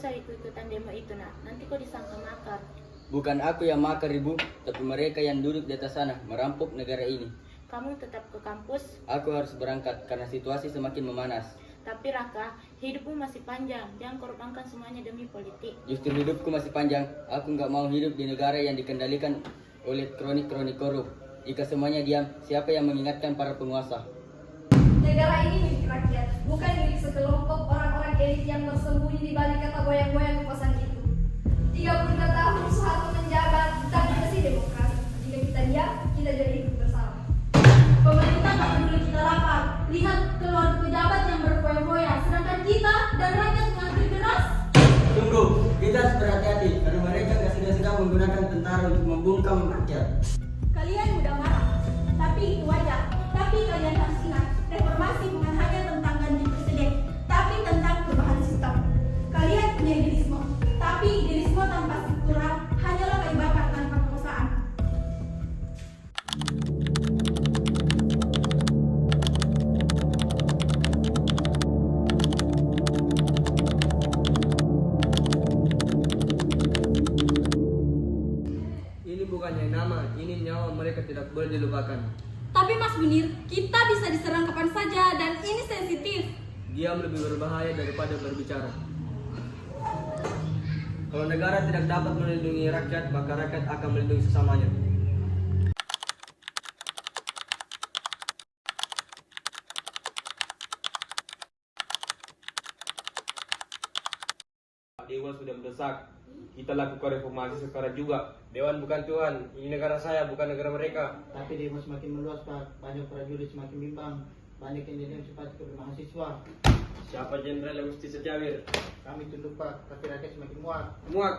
usah ikut-ikutan demo itu nak, nanti kau disangka makar. Bukan aku yang makar ibu, tapi mereka yang duduk di atas sana merampok negara ini. Kamu tetap ke kampus, Aku harus berangkat karena situasi semakin memanas. tapi Raka, hidupmu masih panjang, jangan korbankan semuanya demi politik. Justru hidupku masih panjang, aku nggak mau hidup di negara yang dikendalikan oleh kronik-kronik korup. Jika semuanya diam, siapa yang mengingatkan para penguasa? Negara ini milik rakyat, bukan milik sekelompok orang-orang elit yang bersembunyi di balik kata goyang-goyang kekuasaan itu. 32 tahun Soeharto menjabat, tapi masih demokrasi. Jika kita diam, kita jadi hidup bersama. Pemerintah tak peduli kita lapar. Lihat keluarga pejabat yang berfoya-foya, sedangkan kita dan rakyat mengantri beras. Tunggu, kita harus berhati-hati karena mereka nggak sedang menggunakan tentara untuk membungkam rakyat. Kalian mudah marah, tapi itu wajar. Tapi kalian harus ingat, reformasi bukan hanya tentang ganti presiden, tapi tentang perubahan sistem. Kalian punya idealisme, tapi idealisme tanpa struktural hanyalah kayu bakar tanpa kekuasaan. Ini bukannya nama, ini nyawa mereka tidak boleh dilupakan. Tapi Mas Munir, kita bisa diserang kapan saja dan ini sensitif. Diam lebih berbahaya daripada berbicara. Kalau negara tidak dapat melindungi rakyat, maka rakyat akan melindungi sesamanya. Dewan sudah mendesak. Kita lakukan reformasi sekarang juga. Dewan bukan Tuhan, ini negara saya, bukan negara mereka. Tapi demo semakin meluas, Pak. Banyak prajurit semakin bimbang. Banyak yang demo simpati kepada mahasiswa. Siapa jenderal yang mesti secawir? Kami tunduk, Pak. Tapi rakyat semakin muak. Muak.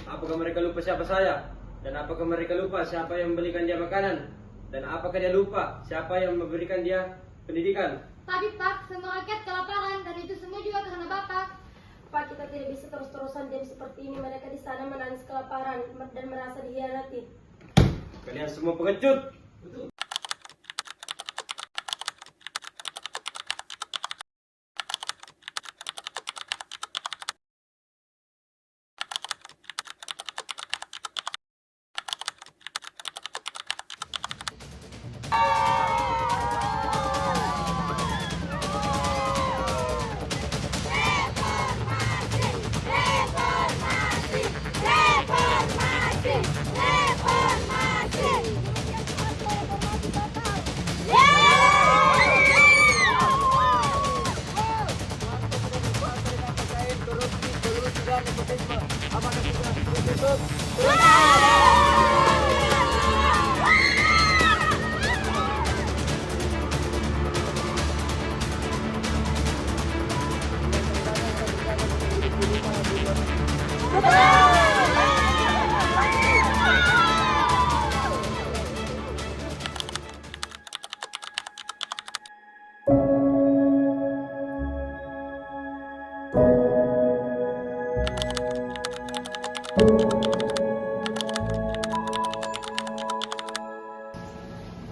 Apakah mereka lupa siapa saya? Dan apakah mereka lupa siapa yang memberikan dia makanan? Dan apakah dia lupa siapa yang memberikan dia pendidikan? Tapi Pak, semua rakyat kelaparan dan itu semua juga karena Bapak. Pak, kita tidak bisa terus-terusan diam seperti ini. Mereka di sana menangis kelaparan dan merasa dikhianati. Kalian semua pengecut.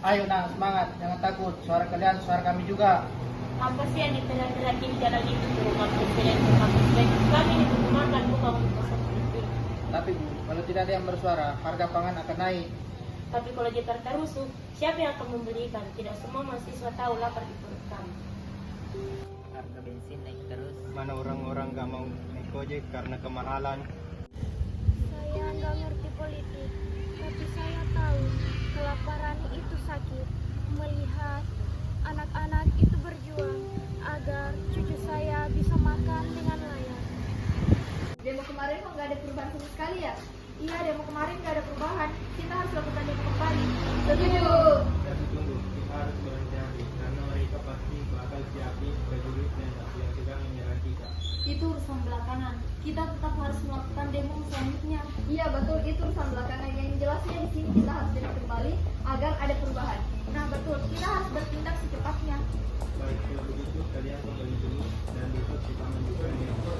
Ayo nak, semangat. Jangan takut. Suara kalian, suara kami juga. Apa sih yang ditolak-tolak di jalan itu ke rumah presiden ke kampus baik? Kami diperlukan bukan untuk pasar politik. Tapi Bu, kalau tidak ada yang bersuara, harga pangan akan naik. Tapi kalau Jakarta rusuh, siapa yang akan membelikan? Tidak semua mahasiswa tahu lapar di perut kami. Harga bensin naik terus. Mana orang-orang gak mau naik ojek karena kemahalan. Saya nggak ngerti politik, tapi saya tahu kelaparan itu sakit. Melihat anak-anak itu berjuang agar cucu saya bisa makan dengan layak. Demo kemarin kok nggak ada perubahan sama sekali ya? Iya, demo kemarin nggak ada perubahan. Kita harus lakukan demo kembali. Setuju. Tapi tunggu, kita harus berhati-hati karena mereka pasti bakal siapin prajurit yang sedang menyerang kita. Itu urusan belakangan. Kita tetap harus melakukan demo selanjutnya. Iya betul, itu urusan belakangan. Yang jelasnya di sini kita harus demo kembali agar ada perubahan. Nah betul, kita harus bertindak secepatnya. Baik, kalau begitu kalian kembali dulu dan besok kita menunjukkan demo.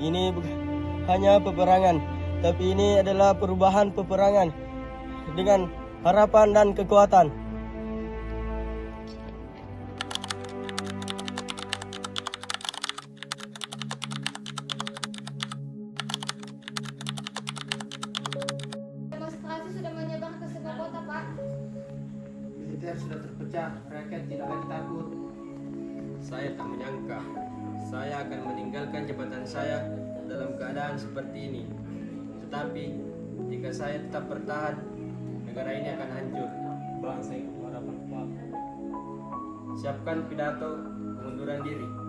Ini hanya peperangan, tapi ini adalah perubahan peperangan dengan harapan dan kekuatan. Demonstrasi sudah menyebar ke semua kota, Pak. Militer sudah terpecah, rakyat tidak lagi takut. Saya tak menyangka saya akan meninggalkan jabatan saya dalam keadaan seperti ini. Tetapi jika saya tetap bertahan, negara ini akan hancur. Bangsa itu harapan Pak. Siapkan pidato pengunduran diri.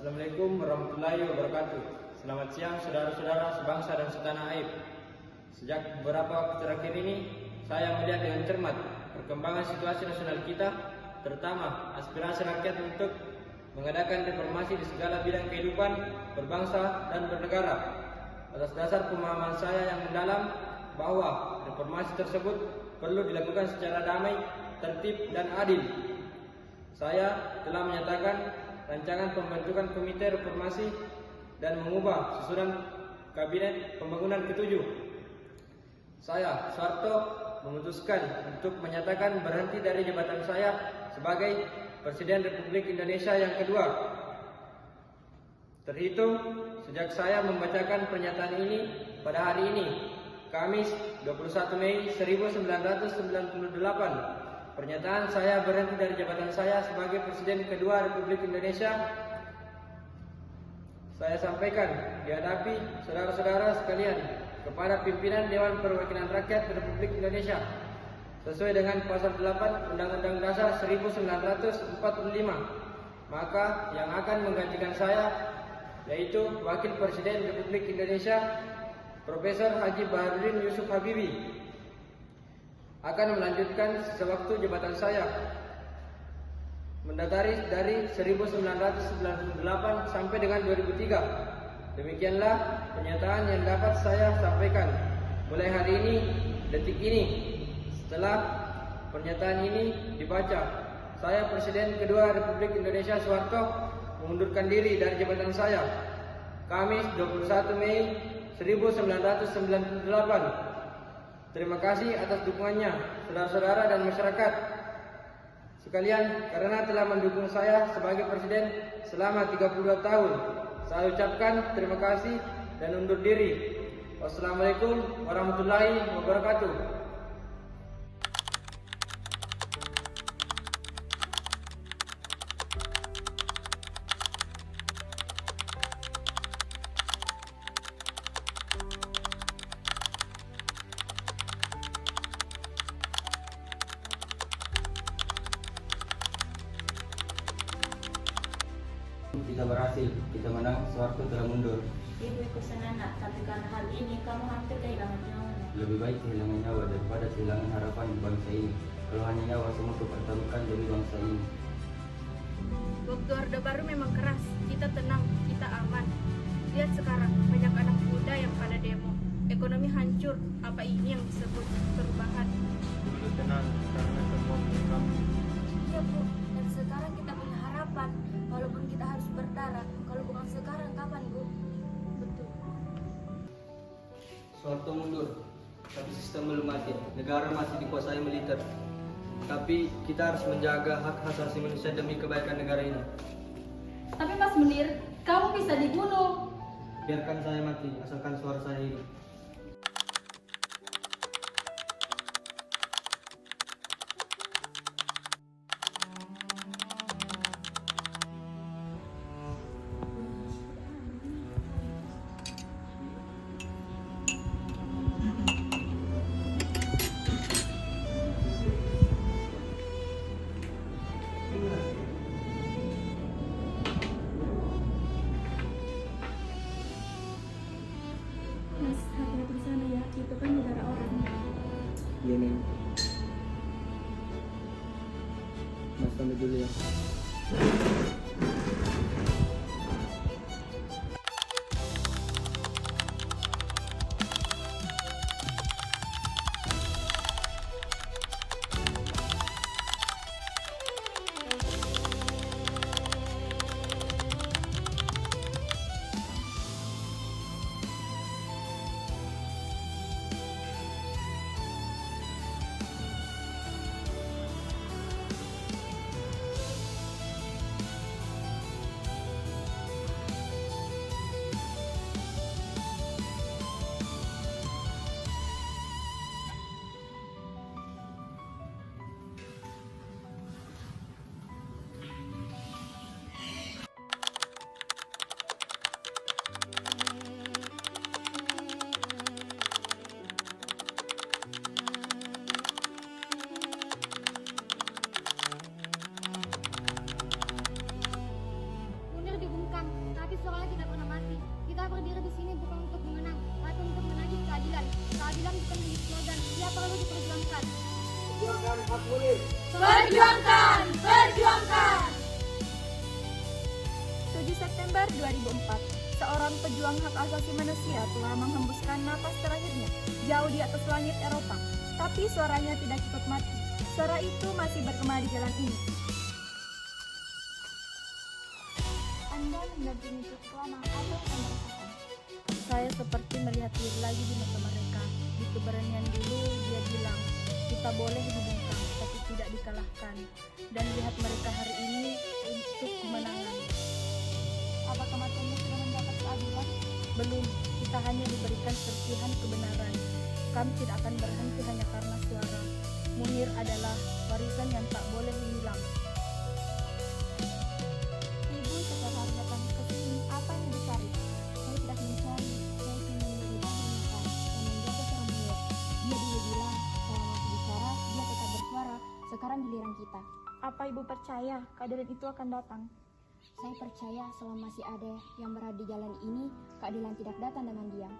Assalamualaikum warahmatullahi wabarakatuh. Selamat siang saudara-saudara sebangsa dan setanah air. Sejak beberapa waktu terakhir ini, saya melihat dengan cermat perkembangan situasi nasional kita, terutama aspirasi rakyat untuk mengadakan reformasi di segala bidang kehidupan berbangsa dan bernegara. Atas dasar pemahaman saya yang mendalam bahwa reformasi tersebut perlu dilakukan secara damai, tertib, dan adil, saya telah menyatakan rancangan pembentukan komite reformasi dan mengubah susunan kabinet pembangunan ke-7. Saya, Soeharto, memutuskan untuk menyatakan berhenti dari jabatan saya sebagai Presiden Republik Indonesia yang kedua. Terhitung sejak saya membacakan pernyataan ini pada hari ini, Kamis 21 Mei 1998. Pernyataan saya berhenti dari jabatan saya sebagai Presiden kedua Republik Indonesia saya sampaikan dihadapi saudara-saudara sekalian kepada pimpinan Dewan Perwakilan Rakyat Republik Indonesia sesuai dengan pasal 8 Undang-Undang Dasar 1945. Maka yang akan menggantikan saya yaitu Wakil Presiden Republik Indonesia Profesor Haji Baharudin Yusuf Habibie akan melanjutkan sewaktu jabatan saya mendasari dari 1998 sampai dengan 2003. Demikianlah pernyataan yang dapat saya sampaikan mulai hari ini, detik ini. Setelah pernyataan ini dibaca, saya Presiden kedua Republik Indonesia Soeharto mengundurkan diri dari jabatan saya Kamis 21 Mei 1998. Terima kasih atas dukungannya, saudara-saudara dan masyarakat sekalian, karena telah mendukung saya sebagai Presiden selama 32 tahun. Saya ucapkan terima kasih dan undur diri. Wassalamualaikum warahmatullahi wabarakatuh. Kita berhasil, kita menang, Soeharto telah mundur. Ibu ikut senang, tapi karena hal ini kamu hampir kehilangan nyawa. Lebih baik kehilangan nyawa daripada kehilangan harapan di bangsa ini. Kalau hanya nyawa semua kupertaruhkan demi bangsa ini. Waktu Orde Baru memang keras, kita tenang, kita aman. Lihat sekarang, banyak anak muda yang pada demo. Ekonomi hancur, apa ini yang disebut perubahan? Dulu tenang karena semua meninggal. Iya Bu, dan sekarang kita punya harapan. Walaupun kita harus berdarah, kalau bukan sekarang kapan Bu? Betul. Soeharto mundur, tapi sistem belum mati. Negara masih dikuasai militer. Tapi kita harus menjaga hak asasi manusia demi kebaikan negara ini. Tapi Mas Munir, kamu bisa dibunuh. Biarkan saya mati, asalkan suara saya hidup. Mas sana dulu ya. Munir dibungkam, tapi suaranya tidak pernah mati. Kita berdiri di sini bukan untuk mengenang, tapi untuk menagih keadilan. Keadilan bukan milik slogan, dia perlu diperjuangkan. Perjuangkan! Perjuangkan! 7 September 2004, seorang pejuang hak asasi manusia telah menghembuskan napas terakhirnya jauh di atas langit Eropa. Tapi suaranya tidak cepat mati. Suara itu masih bergema di jalan ini. Anda mendampingi cukup lama, apa yang Anda rasakan? Saya seperti melihat diri lagi di mata mereka. Di keberanian dulu dia bilang, kita boleh dibungkam, tapi tidak dikalahkan. Dan lihat mereka hari ini untuk kemenangan. Apa kematiannya sudah mendapat keadilan? Belum, kita hanya diberikan serpihan kebenaran. Kami tidak akan berhenti hanya karena suara. Munir adalah warisan yang tak boleh hilang. Ibu setelah harus datang ke sini, apa yang dicari? Saya tidak mencari, saya ingin memberikan dan menjaga seorang Munir. Dia dulu bilang, kalau masih bicara, dia tetap bersuara. Sekarang giliran kita. Apa ibu percaya keadilan itu akan datang? Saya percaya selama masih ada yang berada di jalan ini, keadilan tidak datang dengan diam.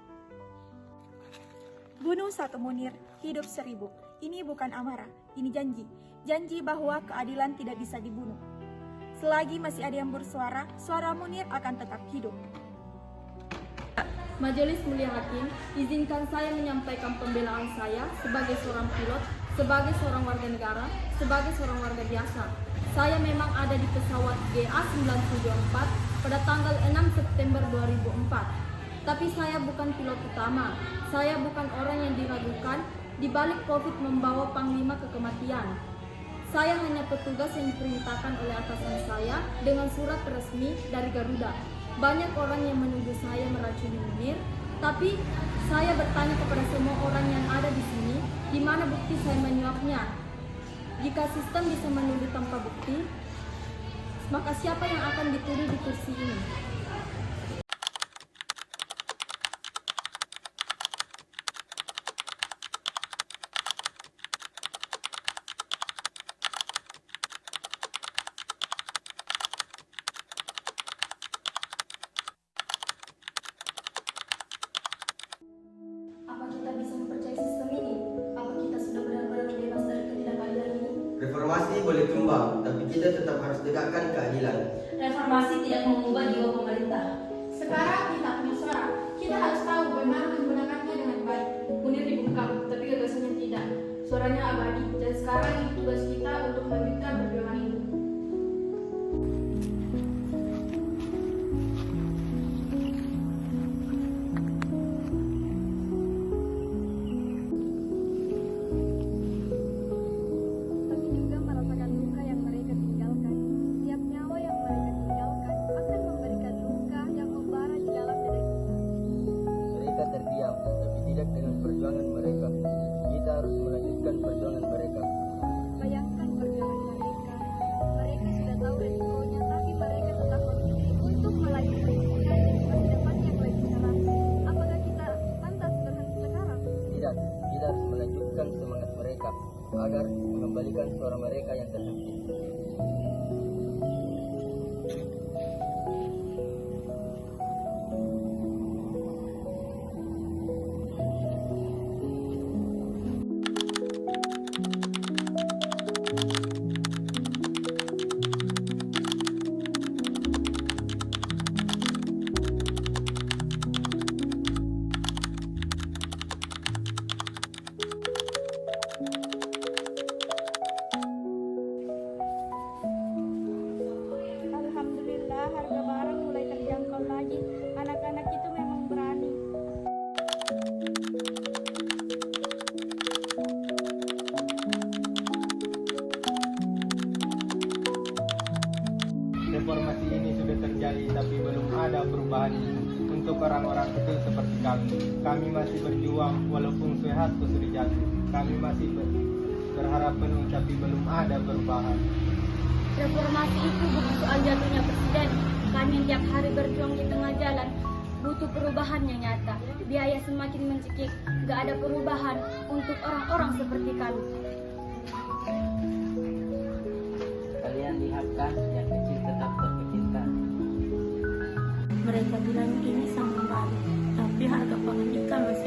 Bunuh satu Munir, hidup 1000. Ini bukan amarah, ini janji. Janji bahwa keadilan tidak bisa dibunuh. Selagi masih ada yang bersuara, suara Munir akan tetap hidup. Majelis Mulia Hakim, izinkan saya menyampaikan pembelaan saya sebagai seorang pilot, sebagai seorang warga negara, sebagai seorang warga biasa. Saya memang ada di pesawat GA974 pada tanggal 6 September 2004. Tapi saya bukan pilot utama. Saya bukan orang yang diragukan di balik COVID membawa Panglima ke kematian. Saya hanya petugas yang diperintahkan oleh atasan saya dengan surat resmi dari Garuda. Banyak orang yang menuduh saya meracuni Munir, tapi saya bertanya kepada semua orang yang ada di sini, di mana bukti saya menyuapnya. Jika sistem bisa menuduh tanpa bukti, maka siapa yang akan dituduh di kursi ini? Apa kita bisa mempercayai sistem ini? Apa kita sudah benar-benar bebas dari ketidakadilan ini? Reformasi boleh tumbang, tapi kita tetap harus tegakkan keadilan. Reformasi tidak mengubah jiwa pemerintah. Sekarang kita punya suara. Kita harus tahu bagaimana menggunakannya dengan baik. Munir dibungkam, tapi gagasannya tidak. Suaranya abadi, dan sekarang itu tugas kita untuk melanjutkan perjuangan ini. Kami juga merasakan luka yang mereka tinggalkan. Setiap nyawa yang mereka tinggalkan akan memberikan luka yang membara di dalam dada kita. Mereka terdiam, tapi tidak dengan perjuangan mereka. Kita harus melanjutkan perjuangan mereka. Bayangkan perjuangan mereka. Mereka sudah tahu resikonya, tapi mereka tetap memilih untuk melanjutkan demi masa depan yang lebih cerah. Apakah kita pantas berhenti sekarang? Tidak, kita harus melanjutkan semangat mereka agar mengembalikan suara mereka yang terhenti. harga barang mulai terjangkau lagi. Anak-anak itu memang berani. Reformasi ini sudah terjadi tapi belum ada perubahan untuk orang-orang kecil seperti kami. Kami masih berjuang walaupun sehat sudah jatuh. Kami masih berharap penuh tapi belum ada perubahan. Reformasi itu bukan soal jatuhnya presiden. Kami yang tiap hari berjuang di tengah jalan butuh perubahan yang nyata. Biaya semakin mencekik, gak ada perubahan untuk orang-orang seperti kami. Kalian lihat kan, yang kecil tetap terkecilkan. Mereka bilang ini sangat baik, tapi harga pangan ikan masih